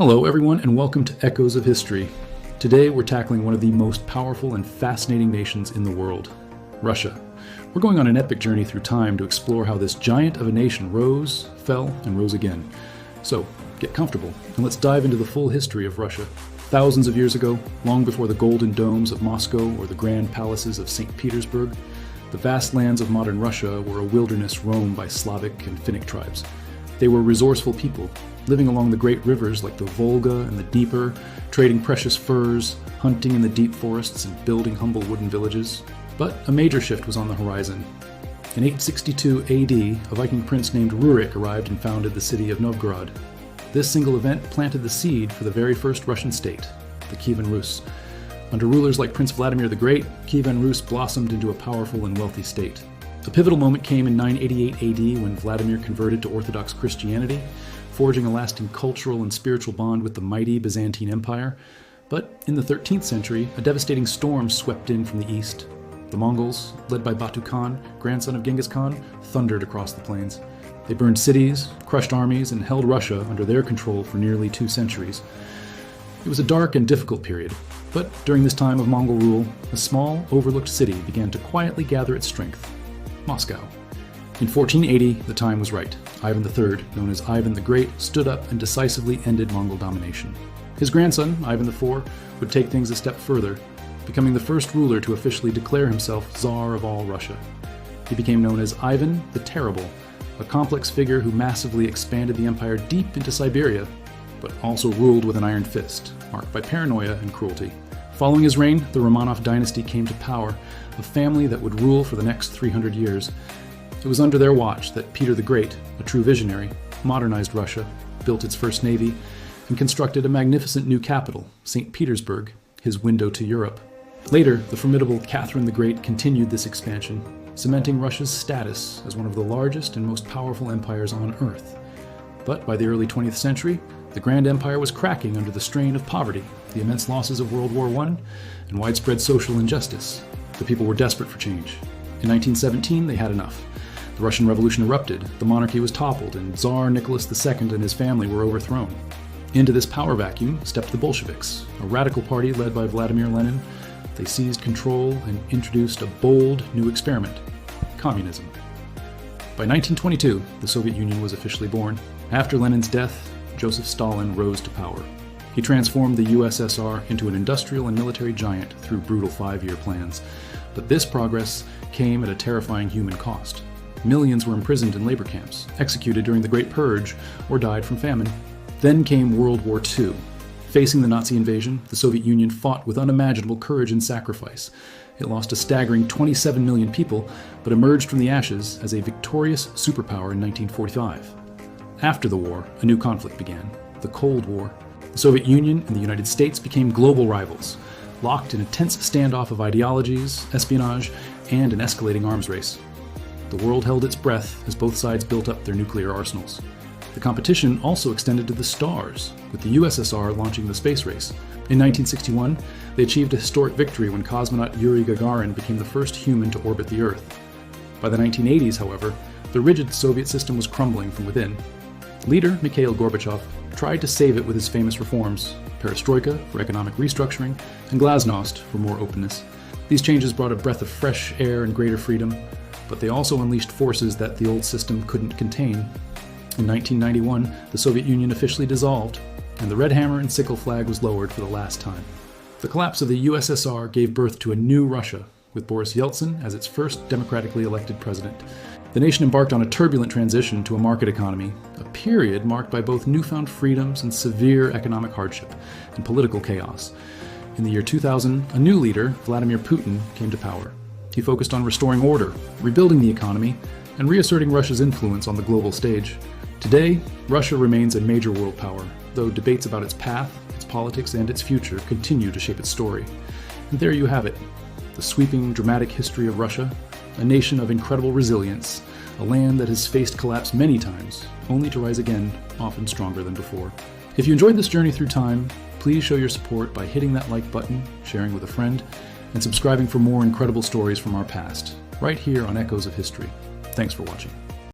Hello everyone and welcome to Echoes of History. Today we're tackling one of the most powerful and fascinating nations in the world, Russia. We're going on an epic journey through time to explore how this giant of a nation rose, fell, and rose again. So, get comfortable and let's dive into the full history of Russia. Thousands of years ago, long before the golden domes of Moscow or the grand palaces of St. Petersburg, the vast lands of modern Russia were a wilderness roamed by Slavic and Finnic tribes. They were resourceful people, living along the great rivers like the Volga and the Dnieper, trading precious furs, hunting in the deep forests, and building humble wooden villages. But a major shift was on the horizon. In 862 AD, a Viking prince named Rurik arrived and founded the city of Novgorod. This single event planted the seed for the very first Russian state, the Kievan Rus. Under rulers like Prince Vladimir the Great, Kievan Rus blossomed into a powerful and wealthy state. A pivotal moment came in 988 AD when Vladimir converted to Orthodox Christianity, forging a lasting cultural and spiritual bond with the mighty Byzantine Empire. But in the 13th century, a devastating storm swept in from the east. The Mongols, led by Batu Khan, grandson of Genghis Khan, thundered across the plains. They burned cities, crushed armies, and held Russia under their control for nearly 2 centuries. It was a dark and difficult period, but during this time of Mongol rule, a small, overlooked city began to quietly gather its strength: Moscow. In 1480, the time was right. Ivan III, known as Ivan the Great, stood up and decisively ended Mongol domination. His grandson, Ivan IV, would take things a step further, becoming the first ruler to officially declare himself Tsar of all Russia. He became known as Ivan the Terrible, a complex figure who massively expanded the empire deep into Siberia, but also ruled with an iron fist, marked by paranoia and cruelty. Following his reign, the Romanov dynasty came to power, a family that would rule for the next 300 years. It was under their watch that Peter the Great, a true visionary, modernized Russia, built its first navy, and constructed a magnificent new capital, St. Petersburg, his window to Europe. Later, the formidable Catherine the Great continued this expansion, cementing Russia's status as one of the largest and most powerful empires on Earth. But by the early 20th century, the Grand Empire was cracking under the strain of poverty, the immense losses of World War I, and widespread social injustice. The people were desperate for change. In 1917, they had enough. The Russian Revolution erupted, the monarchy was toppled, and Tsar Nicholas II and his family were overthrown. Into this power vacuum stepped the Bolsheviks, a radical party led by Vladimir Lenin. They seized control and introduced a bold new experiment: communism. By 1922, the Soviet Union was officially born. After Lenin's death, Joseph Stalin rose to power. He transformed the USSR into an industrial and military giant through brutal 5-year plans. But this progress came at a terrifying human cost. Millions were imprisoned in labor camps, executed during the Great Purge, or died from famine. Then came World War II. Facing the Nazi invasion, the Soviet Union fought with unimaginable courage and sacrifice. It lost a staggering 27 million people, but emerged from the ashes as a victorious superpower in 1945. After the war, a new conflict began: the Cold War. The Soviet Union and the United States became global rivals, locked in a tense standoff of ideologies, espionage, and an escalating arms race. The world held its breath as both sides built up their nuclear arsenals. The competition also extended to the stars, with the USSR launching the space race. In 1961, they achieved a historic victory when cosmonaut Yuri Gagarin became the first human to orbit the Earth. By the 1980s, however, the rigid Soviet system was crumbling from within. Leader Mikhail Gorbachev tried to save it with his famous reforms: perestroika for economic restructuring, and glasnost for more openness. These changes brought a breath of fresh air and greater freedom, but they also unleashed forces that the old system couldn't contain. In 1991, the Soviet Union officially dissolved, and the red hammer and sickle flag was lowered for the last time. The collapse of the USSR gave birth to a new Russia, with Boris Yeltsin as its first democratically elected president. The nation embarked on a turbulent transition to a market economy, a period marked by both newfound freedoms and severe economic hardship and political chaos. In the year 2000, a new leader, Vladimir Putin, came to power. He focused on restoring order, rebuilding the economy, and reasserting Russia's influence on the global stage. Today, Russia remains a major world power, though debates about its path, its politics, and its future continue to shape its story. And there you have it, the sweeping, dramatic history of Russia, a nation of incredible resilience, a land that has faced collapse many times, only to rise again, often stronger than before. If you enjoyed this journey through time, please show your support by hitting that like button, sharing with a friend, and subscribing for more incredible stories from our past, right here on Echoes of History. Thanks for watching.